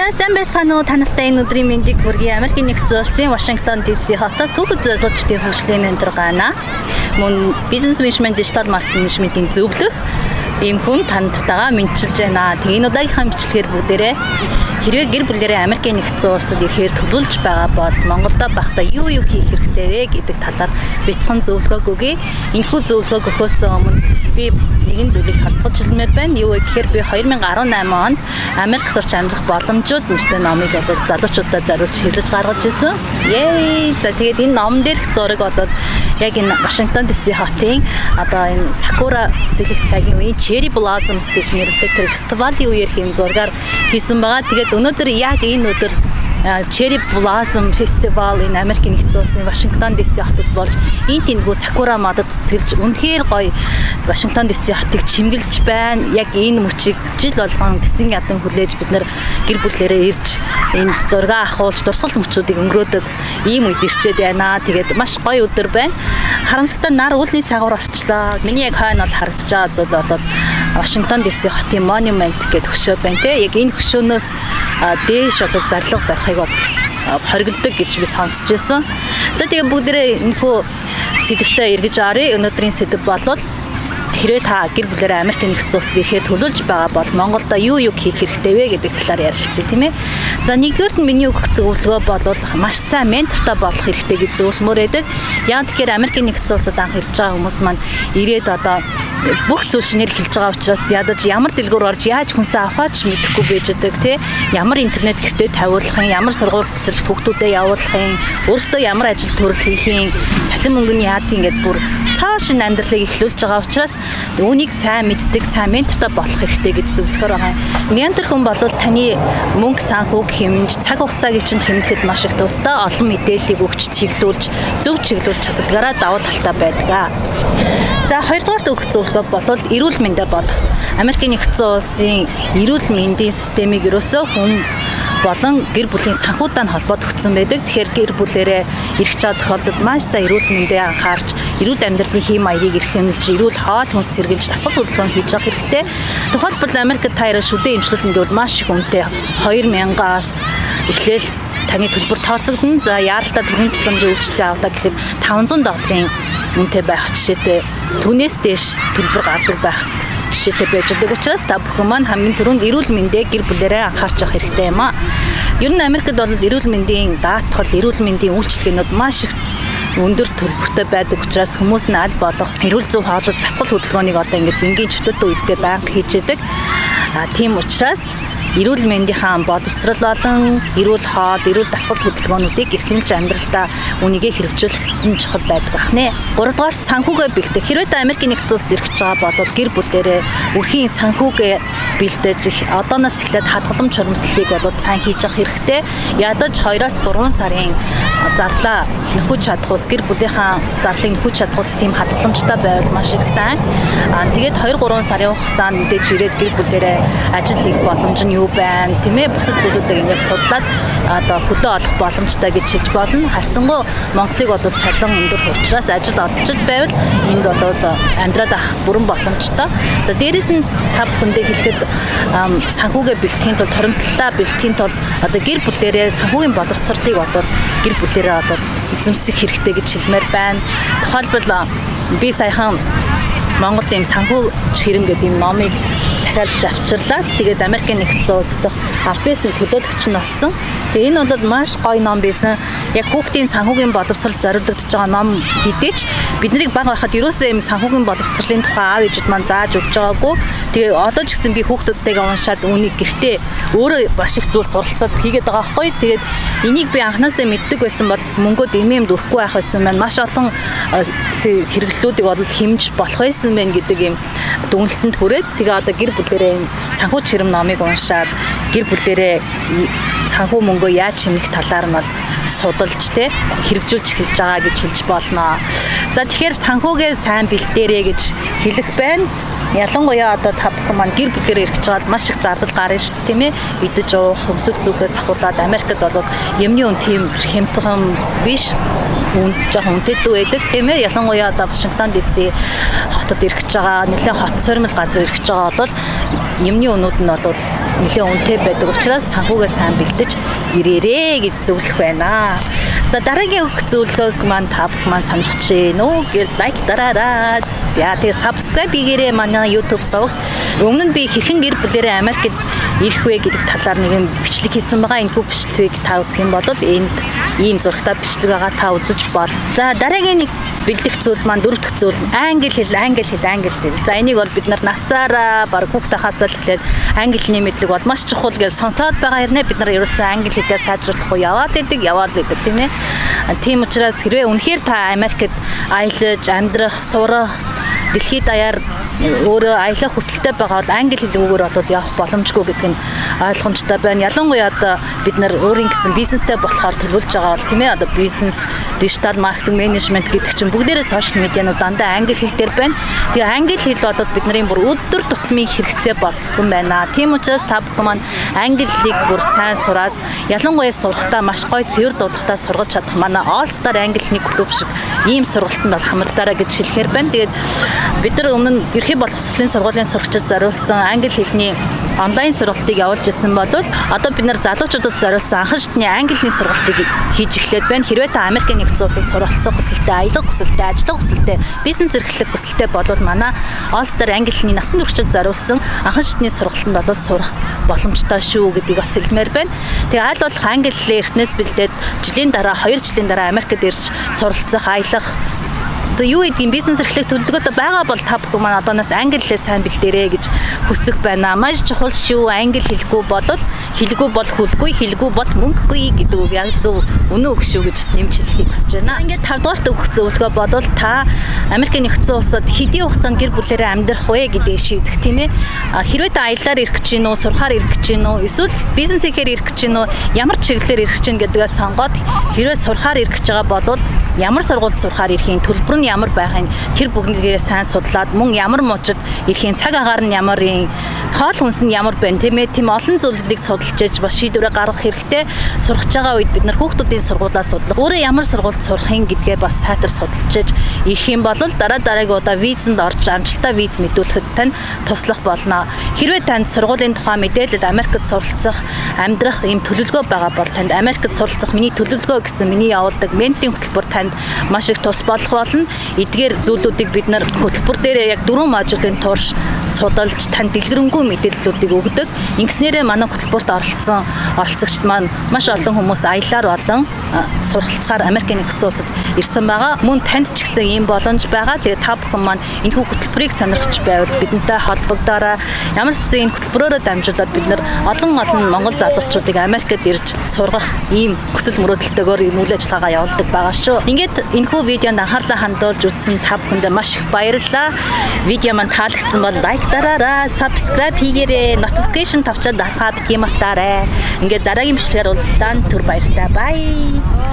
За сайн байцгаана уу та нартай энэ өдрийн мэндийг хүргэе. Америкийн нэгдсэн улсын Вашингтон DC хотоос хүүхэд залуучдын хөгжлийн ментор Гана. Мөн бизнес менежмент, дижитал маркетингийн зөвлөх ийм хүн танартайгаа мэдчилж байна. Тэгээ энэ удаагийнхаа бичлэгээр бүгдээрээ хэрвээ гэр бүлээрээ Америкийн нэгдсэн улсад ирэхээр төлөвлөж байгаа бол Монголдо байхдаа юу хийх хэрэгтэй вэ гэдэг талаар бяцхан зөвлөгөө өгье. Энэхүү зөвлөгөөг өгөхөөс өмнө би нэгэн зүйлийг тодтолж хэлмээр байна. Юу вэ гэхээр би 2018 онд Америк сурч амьдрах боломжууд нэртэй номыг бол залуучуудад зориулж хэлж гаргаж ирсэн. За тэгээд энэ номон дээрх зураг бол яг энэ Вашингтон DC хотын одоо энэ Сакура цэцэглэх цагийн үеийн Cherry Blossoms гэж нэрлэдэг тэр фестивалийн үеэр хийм зургаар хийсэн байгаа. Тэгээд өнөөдөр яг энэ өдөр Cherry Blossom Festival энэ Америкийн нэгдсэн улсын Вашингтон DC хотод болж энэ тэндгүү сакура модод цэцгэлж үнэхээр гоё Вашингтон DC хотыг чимгэлж байна. Яг энэ мөчийг жил болгон тэсэн ядан хүлээж бид нар гэр бүлээрээ ирж энэ зураг авахулж дурсгал мөчүүдийг өнгөрөөдөг ийм үед ирчээд байна. Тэгээд маш гоё өдөр байна. Харамсалтай нар үүлний цагуур орчлоо. Миний яг хойно бол харагдаж байгаа зүйл бол Вашингтон DC хотын Monument гэдэг хөшөө байна те. Яг энэ хөшөөнөөс дээш бол барилга барихыг бол хориглодог гэж би сонсч байсан. За тэгээ бүгдээрээ энэхүү сэдвтэ эргэж оръё. Өнөөдрийн сэдв бол хэрвээ та гэр бүлээрээ Америкийн нэгдсэн улсад ирэхээр төлөвлөж байгаа бол Монголдо юу хийх хэрэгтэй вэ гэдэг талаар ярилцъя тийм ээ. За нэгдүгээрт нь миний өгөх зөвлөгөө бол маш сайн ментортой болох хэрэгтэй гэж зөвлөмөр байдаг. Яг тэгэхээр Америкийн нэгдсэн улсад анх ирж байгаа хүмүүс маань ирээд одоо бүх зүйл шинээр хэлж байгаа учраас ядаж ямар дэлгүүр орж яаж хүнсээ авахаач мэдэхгүй байждаг тий. Ямар интернет гэртээ тавиулах юм, ямар сургууль тесрэлт хүүхдүүдэд явуулах юм, өөрсдөө ямар ажил төрөл хийх юм, цалин мөнгөний яад ингээд бүр цааш шин амьдралыг эхлүүлж байгаа учраас үүнийг сайн мэддэг, сайн ментортой болох хэрэгтэй гэж зөвлөхөр байгаа юм. Ментор хүн бол таны мөнгө санхүүг хэмж, цаг хугацааг чинь хэмдэхэд маш их тустай олон мэдээллийг өгч чиглүүлж, зөв чиглүүлж чаддгаараа давуу талтай байдаг. За хоёрдугаарт өгөх зөвлөгөө бол эрүүл мэндэ бодох. Америкийн нэгдсэн улсын эрүүл мэндийн системийг ерөөсөө хүн болон гэр бүлийн санхүүтэй холбоотгдсон байдаг. Тэгэхээр гэр бүлээрээ ирэх чад тохиолдолд маш сайн эрүүл мэндэ анхаарч, эрүүл амьдралын хэм маягийг эрхэмлж, эрүүл хоол хүнс сэргийлж, дасгал хөдөлгөөн хийж явах хэрэгтэй. Тухайлбал Америкт таяр шүдэн эмчилүүлэн гэвэл маш их үнэтэй 2000-аас эхлээл таны төлбөр тооцогдно. За яаралтай төрийн цэцлэмжийн үйлчилгээ авлаа гэхэд $500 үнэтэй байх жишээтэй. Түүнээс дээш төлбөр гардаг байх жишээтэй байж байгаа учраас та бүхэн маань хамгийн түрүүнд эрүүл мэндэ гэр бүлээрээ анхаарч явах хэрэгтэй юм аа. Ер нь Америкт бол эрүүл мэндийн даатгал, эрүүл мэндийн үйлчилгээнүүд маш их өндөр төлбөртэй байдаг учраас хүмүүс нь аль болох эрүүл зөв хооллож дасгал хөдөлгөөнийг одоо ингээд энгийн чөлөөтэй үедээ байнга хийж яадаг. Тийм учраас эрүүл мэндийнхаа боловсрал болон эрүүл хоол, эрүүл дасгал хөдөлгөөнүүдийг эрхэмлж амьдралдаа үнийгээ хэрэгжүүлэх нь чухал байдаг бахнэ. Гуравдугаар санхүүгээ бэлдэх. Хэрвээ та Америкийн нэгдсэн улсад ирэх гэж байгаа бол гэр бүлээрээ өрхийн санхүүгээ бэлдэж одооноос эхлээд хадгаламж хуримтлалыг бол сайн хийж явах хэрэгтэй. Ядаж 2-3 сарын зарлаа нөхөж чадхуйц гэр бүлийнхаа зарлыг нөхөж чадхуйц тийм хадгаламжтай байвал маш их сайн. Тэгээд 2-3 сарын хугацаанд мэдээж ирээд гэр бүлээрээ ажил хийх боломж нь юу байна тийм ээ, бусад зүйлүүдийг ингээд судлаад одоо хөлөө олох боломжтой гэж хэлж болно. Харьцангуй Монголыг бол цалин өндөр учраас ажил олж байвал энд бол амьдраад авах бүрэн боломжтой. За дээрэс нь та бүхэндээ хэлэхэд санхүүгээ бэлтгэхийн тулд, хуримтлалаа бэлтгэхийн тулд одоо гэр бүлээрээ санхүүгийн боловсролыг бол гэр бүлээрээ бол эзэмсэх хэрэгтэй гэж хэлмээр байна. Тухайлбал би саяхан Монголд ийм санхүү хэрэм гэдэг ийм номыг захиалж авчирлаа. Тэгээд Америкийн нэгдсэн улс дахь аль биесний төлөөлөгч нь болсон. Тэгээ энэ бол маш гоё ном байсан. Яг хүүхдийн санхүүгийн боловсрол зориулагдж байгаа ном хэдийч биднийг бага байхад ерөөсөө ийм санхүүгийн боловсролын тухай аав ээжүүд маань зааж өгч байгаагүй. Тэгээ одоо ч гэсэн би хүүхдүүдтэйгээ уншаад үүнийг гэртээ өөрөө маш их зүйл суралцаад хийгээд байгаа байхгүй. Тэгээд энийг би анханасаа мэддэг байсан бол мөнгөө дэмэм дөрөхгүй байх байсан маань маш олон хэрэглэлүүдийг бол хэмж болох байсан байх гэдэг ийм дүгнэлтэнд хүрээд тэгээ одоо гэр бүлээрээ санхүү чирэм номыг уншаад гэр бүлээрээ санхүү мөнгөө яаж хэмнэх талаар нь бол судалж те хэрэгжүүлж эхэлж байгаа гэж хэлж болно. За тэгэхээр санхүүгээ сайн бэлдээрэй гэж хэлэх байна. Ялангуяа одоо та бүхэн маань гэр бүлээр ирэх гэж байгаа маш их зардал гарна шүү дээ тийм ээ. Идэж уух, хөмсөх зүгээс ахуулаад Америкт бол юмны үн тийм хямдхан биш. Үн жоохон үнэтэй байдаг тийм ээ. Ялангуяа одоо Вашингтон DC хотод ирэх гэж байгаа нэлээд хот сормол газар ирэх гэж байгаа бол юмны өнүүд нь бол нэлээд үнэтэй байдаг учраас санхугаа сайн бэлдэж ирээрээ гэж зөвлөх байна. За дараагийн өгөх зөвлөгөөг маань та бүхэн маань сонирхож байна уу гэж лайк дараарай. За тэгээ subscribe хийгээрэй манай YouTube сувагт. Өмнө нь би хэрхэн гэр бүлэрээ Америкт ирэх вэ гэдэг талаар нэгэн бичлэг хийсэн байгаа. Энэхүү бичлэгийг та үзэх юм бол энд ийм зурагтай бичлэг байгаа та үзэж бол. За дараагийн нэг бэлдэх зүйл маань дөрөв дэх зүйл англи хэл. За энийг бол бид нар насаараа баг хүүхдээ хасаал эхлээд англи хэлний мэдлэг бол маш чухал гэж сонсоод байгаа хэрнээ бид нар ерөөсөн англи хэлээ сайжруулахгүй яваад идэг тийм ээ. Тийм учраас хэрвээ үнэхээр та Америкт аялаж, амьдрах, сурах, дэлхийд даяар өөрөө аялах хүсэлтэй байгаа бол англи хэлээр бол явах боломжгүй гэдэг нь ойлгомжтой байна. Ялангуяа одоо бид нар өөрийн гэсэн бизнестэй болохоор төлөвлөж байгаа бол тийм ээ одоо бизнес, дижитал маркетинг, менежмент гэдэг чинь бүгдээрээ сошиал медианууд дандаа англи хэл дээр байна. Тэгээ англи хэл бол бидний бүр өдөр тутмын хэрэгцээ болсон байна. Тийм учраас та бүхэн маань англи хэлийг бүр сайн сураад ялангуяа сурахтаа маш гоё цэвэр дуудахтаа сургаж чадах манай All Star англи хэлний клуб шиг ийм сургалтанд бол хамрагдаарай гэж хэлэхээр байна. Тэгээд бид нар өмнө нь ерхий боловсролын сургуулийн сурагчид зориулсан англи хэлний онлайн сургалтыг явуулж ирсэн бол одоо бид нар залуучуудад зориулсан анхан шатны англи хэлний сургалтыг хийж эхлээд байна. Хэрвээ та Америкийн нэгдсэн улсад суралцах хүсэлтэй, аялах хүсэлтэй, ажиллах хүсэлтэй, бизнес эрхлэх хүсэлтэй болвол манай All Star англи хэлний насан туршид зориулсан анхан шатны сургалтанд бол сурах боломжтой шүү гэдгийг бас хэлмээр байна. Тэгээ аль болох англи хэлээр эртнээс бэлдээд жилийн дараа 2 жилийн дараа Америкт ирж суралцах, аялах юу гэдгийг бизнес эрхлэх төлөвлөгөөтэй байгаа бол та бүхэн маань одооноос англи хэлээ сайн бэлдээрэй гэж хүсэж байна. Маш чухал шүү. Англи хэлгүй бол хэлгүй бол хүлгүй, хэлгүй бол мөнгөгүй гэдэг үг яг зөв үнэн үг шүү гэж нэмж хэлхийг хүсэж байна. Ингээд 5 дугаарт өгөх зөвлөгөө бол та Америкийн нэгдсэн улсад хэдийн хугацаанд гэр бүлээрээ амьдрах вэ гэдгийг шийдэх тийм ээ. Хэрвээ та аяллаар ирэх гэж гинөө, сурахаар ирэх гэж гинөө, эсвэл бизнес хийхээр ирэх гэж гинөө, ямар чиглэлээр ирэх гэж гин гэдгээ сонгоод хэрвээ сурахаар ирэх гэж байгаа бол ямар сургуульд сурахаар ирэхийн төлбөр нь ямар байхын тэр бүгднийгээ сайн судлаад мөн ямар мужид ирэхийн цаг агаар нь ямарын хоол хүнс нь ямар байна тийм ээ. Тийм олон зүйлүүдийг судалж ээж бас шийдвэрээ гаргах хэрэгтэй. Сурах байгаа үед бид нар хүүхдүүдийн сургуулаа судлах, өөрөө ямар сургуульд сурахын гэдгээ бас сайтар судалж ээж ирэх юм бол дараагийн удаа визэнд орж амжилттай виз мэдүүлэхэд тань туслах болно. Хэрвээ танд сургуулийн тухай мэдээлэл Америкт суралцах, амьдрах ийм төлөвлөгөө байгаа бол танд Америкт суралцах миний төлөвлөгөө гэсэн миний явуулдаг менторийн хөтөлбөр танд маш их тус болох болно. Эдгээр зүйлүүдийг бид нар хөтөлбөр дээрээ яг 4 модулийн турш судалж танд дэлгэрэнгүй мэдээллүүдийг өгдөг. Ингэснээрээ манай хөтөлбөрт оролцогчд маань маш олон хүмүүс аяллаар болон суралцахаар Америкийн нэгдсэн улсад ирсэн байгаа. Мөн танд ч гэсэн ийм боломж байгаа. Тэгээ та бүхэн маань энэхүү хөтөлбөрийг сонирхож байвал бидэнтэй холбогдоорой. Ямар ч энэ хөтөлбөрөөрөө дамжуулаад бид нар олон монгол залуучуудыг Америкт ирж сургах ийм хүсэл мөрөөдөлтөөр ийм үйл ажиллагаагаа явуулдаг байгаа шүү. Ингээд энэхүү видеонд анхаарлаа хандуулж үзсэн та бүхэндээ маш их баярлалаа. Видео маань таалагдсан бол лайк дараарай, subscribe хийгээрэй, notification тавчаад дарахаа битгий мартаарай. Ингээд дараагийн бичлэгээр уулзтаа түр баяртай. Bye.